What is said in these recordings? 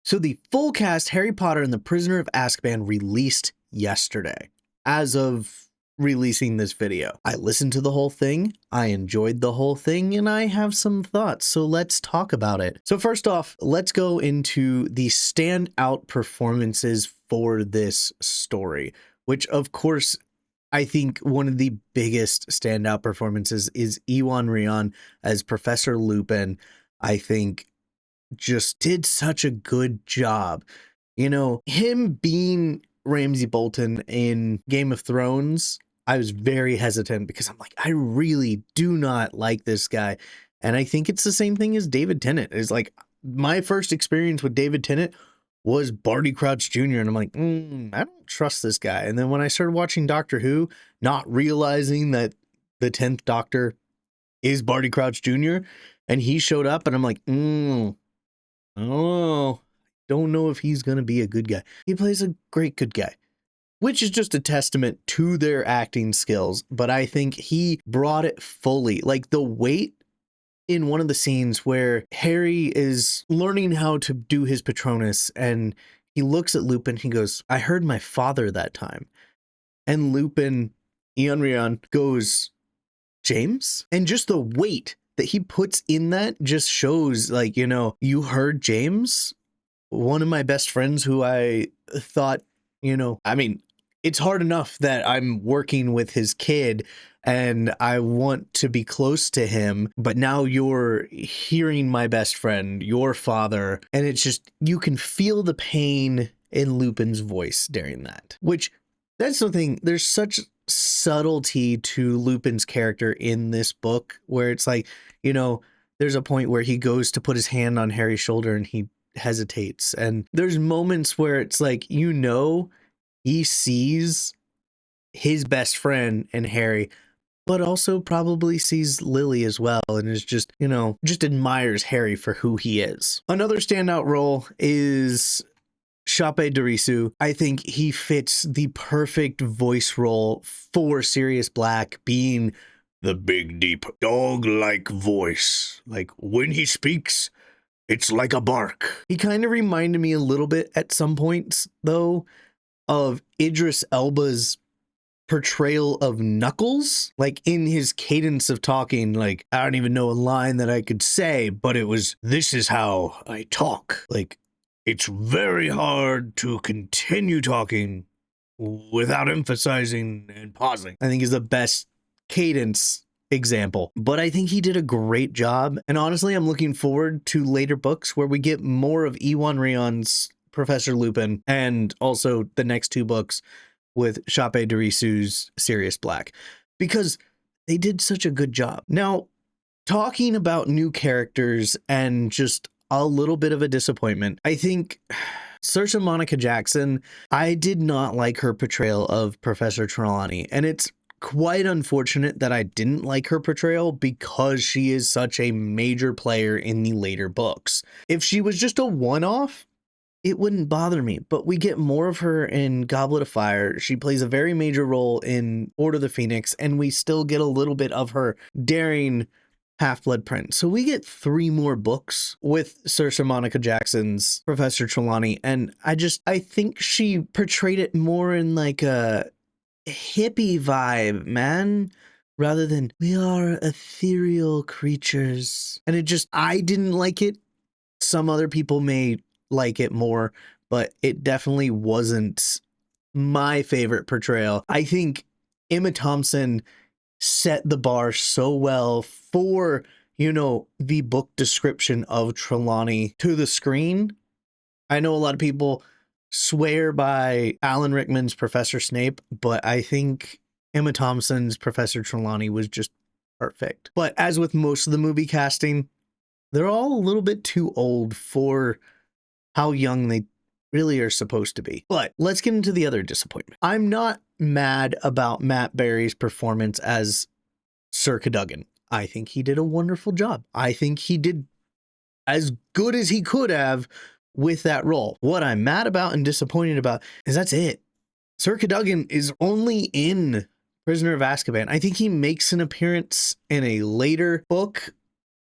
So the full cast Harry Potter and the Prisoner of Azkaban released yesterday. As of releasing this video, I listened to the whole thing, I enjoyed the whole thing, and I have some thoughts, so let's talk about it. So first off, let's go into the standout performances for this story, which of course I think one of the biggest standout performances is Iwan Rheon as Professor Lupin. I think just did such a good job. You know, him being Ramsay Bolton in Game of Thrones, I was very hesitant because I'm like, I really do not like this guy. And I think it's the same thing as David Tennant. It's like my first experience with David Tennant was Barty Crouch Jr. And I'm like, I don't trust this guy. And then when I started watching Doctor Who, not realizing that the 10th Doctor is Barty Crouch Jr., and he showed up and I'm like, oh, don't know if he's going to be a good guy. He plays a great good guy, which is just a testament to their acting skills. But I think he brought it fully. Like the weight in one of the scenes where Harry is learning how to do his Patronus and he looks at Lupin, he goes, I heard my father that time. And Lupin, Iwan Rheon, goes, James? And just the weight that he puts in that just shows, like, you know, you heard James, one of my best friends who I thought, you know, I mean, it's hard enough that I'm working with his kid and I want to be close to him, but now you're hearing my best friend, your father, and it's just, you can feel the pain in Lupin's voice during that, which that's the thing. There's such subtlety to Lupin's character in this book where it's like, you know, there's a point where he goes to put his hand on Harry's shoulder and he hesitates. And there's moments where it's like, you know, he sees his best friend and Harry, but also probably sees Lily as well and is just, you know, just admires Harry for who he is. Another standout role is Shape Darisu. I think he fits the perfect voice role for Sirius Black, being the big, deep, dog-like voice. Like, when he speaks, it's like a bark. He kind of reminded me a little bit at some points, though, of Idris Elba's portrayal of Knuckles, like in his cadence of talking. Like, I don't even know a line that I could say, but it was, this is how I talk. Like, it's very hard to continue talking without emphasizing and pausing. I think is the best cadence example, but I think he did a great job. And honestly, I'm looking forward to later books where we get more of Iwan Rheon's Professor Lupin and also the next two books with Shape Darisu's Sirius Black, because they did such a good job. Now, talking about new characters and just a little bit of a disappointment, I think Saoirse Monica Jackson, I did not like her portrayal of Professor Trelawney, and it's quite unfortunate that I didn't like her portrayal because she is such a major player in the later books. If she was just a one-off, it wouldn't bother me, but we get more of her in Goblet of Fire. She plays a very major role in Order of the Phoenix, and we still get a little bit of her daring Half-Blood Prince. So we get 3 more books with Saoirse Monica Jackson's Professor Trelawney, and I think she portrayed it more in like a hippie vibe, man, rather than we are ethereal creatures. And it just, I didn't like it. Some other people may like it more, but it definitely wasn't my favorite portrayal. I think Emma Thompson set the bar so well for, you know, the book description of Trelawney to the screen. I know a lot of people swear by Alan Rickman's Professor Snape, but I think Emma Thompson's Professor Trelawney was just perfect. But as with most of the movie casting, they're all a little bit too old for how young they really are supposed to be. But let's get into the other disappointment. I'm not mad about Matt Berry's performance as Sir Cadogan. I think he did a wonderful job. I think he did as good as he could have with that role. What I'm mad about and disappointed about is that's it. Sir Cadogan is only in Prisoner of Azkaban. I think he makes an appearance in a later book,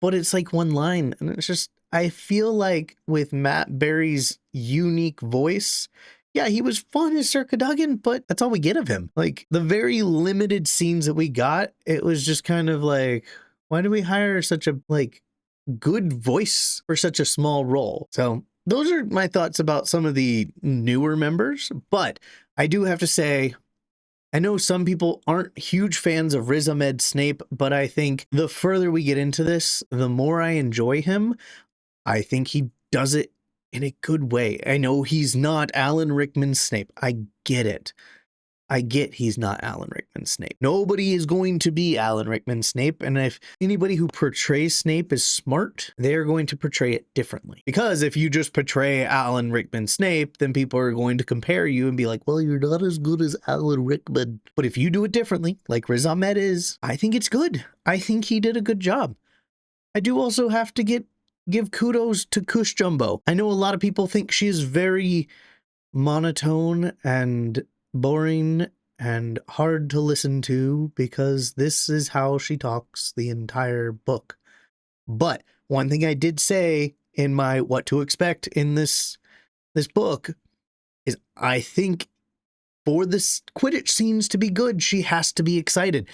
but it's like one line, and it's just, I feel like with Matt Berry's unique voice, yeah, he was fun as Sir Cadogan, but that's all we get of him. Like, the very limited scenes that we got, it was just kind of like, why did we hire such a, like, good voice for such a small role? So those are my thoughts about some of the newer members, but I do have to say, I know some people aren't huge fans of Riz Ahmed Snape, but I think the further we get into this, the more I enjoy him. I think he does it in a good way. I know he's not Alan Rickman's Snape. I get it. I get he's not Alan Rickman's Snape. Nobody is going to be Alan Rickman's Snape. And if anybody who portrays Snape is smart, they're going to portray it differently. Because if you just portray Alan Rickman's Snape, then people are going to compare you and be like, well, you're not as good as Alan Rickman. But if you do it differently, like Riz Ahmed is, I think it's good. I think he did a good job. I do also have to give kudos to Cush Jumbo. I know a lot of people think she is very monotone and boring and hard to listen to because this is how she talks the entire book. But one thing I did say in my what to expect in this book is I think for this Quidditch scenes to be good, she has to be excited.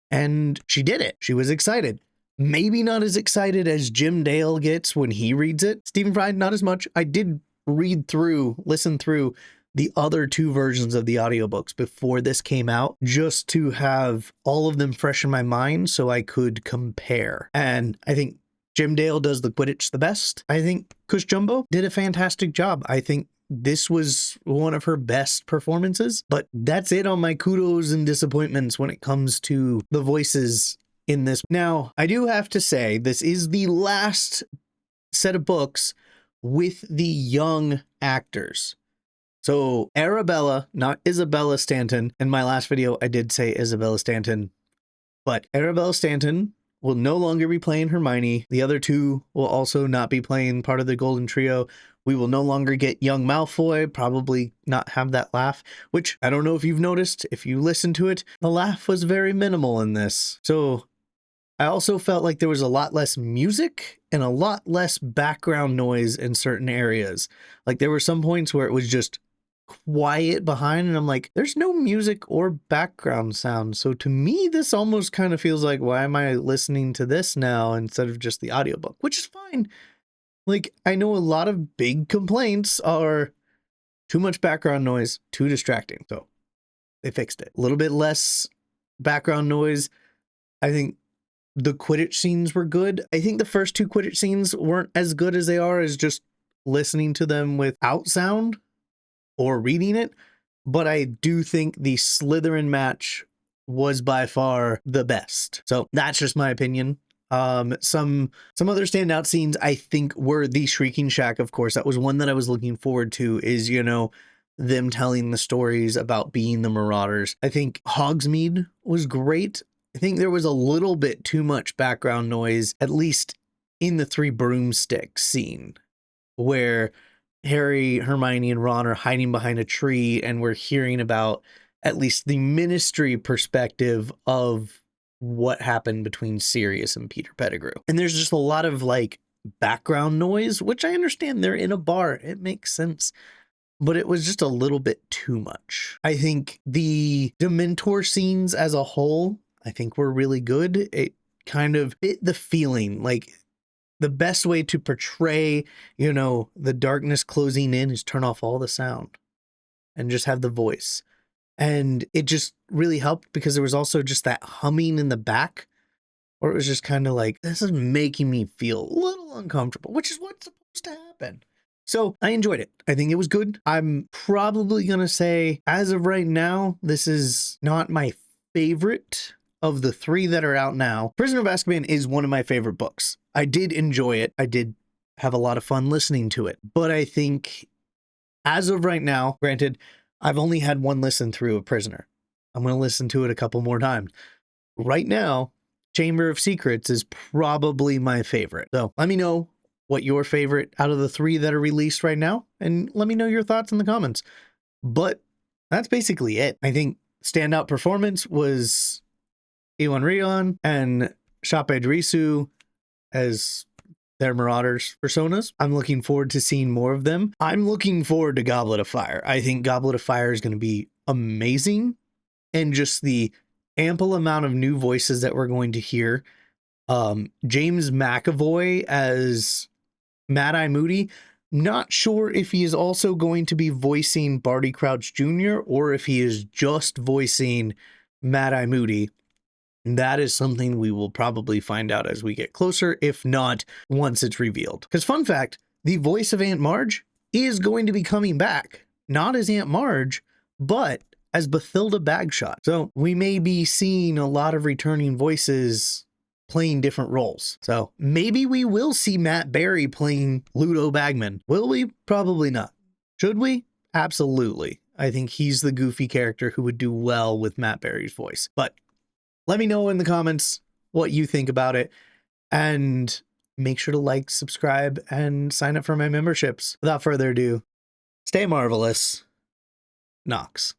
And she did it. She was excited. Maybe not as excited as Jim Dale gets when he reads it. Stephen Fry, not as much. I did listen through the other two versions of the audiobooks before this came out, just to have all of them fresh in my mind so I could compare. And I think Jim Dale does the Quidditch the best. I think Cush Jumbo did a fantastic job. I think this was one of her best performances, but that's it on my kudos and disappointments when it comes to the voices in this. Now, I do have to say, this is the last set of books with the young actors. So Arabella, not Isabella Stanton. In my last video, I did say Isabella Stanton, but Arabella Stanton will no longer be playing Hermione. The other two will also not be playing part of the Golden Trio. We will no longer get young Malfoy, probably not have that laugh, which I don't know if you've noticed. If you listen to it, the laugh was very minimal in this. So I also felt like there was a lot less music and a lot less background noise in certain areas. Like there were some points where it was just quiet behind and I'm like, there's no music or background sound. So to me, this almost kind of feels like, why am I listening to this now instead of just the audiobook, which is fine. Like I know a lot of big complaints are too much background noise, too distracting. So they fixed it. A little bit less background noise. I think the Quidditch scenes were good. I think the first two Quidditch scenes weren't as good as they are as just listening to them without sound or reading it. But I do think the Slytherin match was by far the best. So that's just my opinion. Some other standout scenes I think were the Shrieking Shack, of course. That was one that I was looking forward to, is, you know, them telling the stories about being the Marauders. I think Hogsmeade was great. I think there was a little bit too much background noise, at least in the Three Broomsticks scene, where Harry, Hermione, and Ron are hiding behind a tree, and we're hearing about at least the Ministry perspective of what happened between Sirius and Peter Pettigrew. And there's just a lot of like background noise, which I understand, they're in a bar. It makes sense. But it was just a little bit too much. I think the Dementor scenes as a whole, I think were really good. It kind of fit the feeling. Like the best way to portray, you know, the darkness closing in is turn off all the sound and just have the voice. And it just really helped because there was also just that humming in the back, or it was just kind of like, this is making me feel a little uncomfortable, which is what's supposed to happen. So I enjoyed it. I think it was good. I'm probably going to say, as of right now, this is not my favorite of the three that are out now. Prisoner of Azkaban is one of my favorite books. I did enjoy it. I did have a lot of fun listening to it. But I think as of right now, granted, I've only had one listen through of Prisoner. I'm going to listen to it a couple more times. Right now, Chamber of Secrets is probably my favorite. So let me know what your favorite out of the three that are released right now, and let me know your thoughts in the comments. But that's basically it. I think standout performance was Iwan Rion and Shape Idrisu as their Marauders personas. I'm looking forward to seeing more of them. I'm looking forward to Goblet of Fire. I think Goblet of Fire is going to be amazing, and just the ample amount of new voices that we're going to hear. James McAvoy as Mad Eye Moody. Not sure if he is also going to be voicing Barty Crouch Jr. or if he is just voicing Mad Eye Moody. That is something we will probably find out as we get closer, if not once it's revealed. Because fun fact, the voice of Aunt Marge is going to be coming back. Not as Aunt Marge, but as Bathilda Bagshot. So we may be seeing a lot of returning voices playing different roles. So maybe we will see Matt Berry playing Ludo Bagman. Will we? Probably not. Should we? Absolutely. I think he's the goofy character who would do well with Matt Berry's voice. But let me know in the comments what you think about it, and make sure to like, subscribe, and sign up for my memberships. Without further ado, stay marvelous. Knox.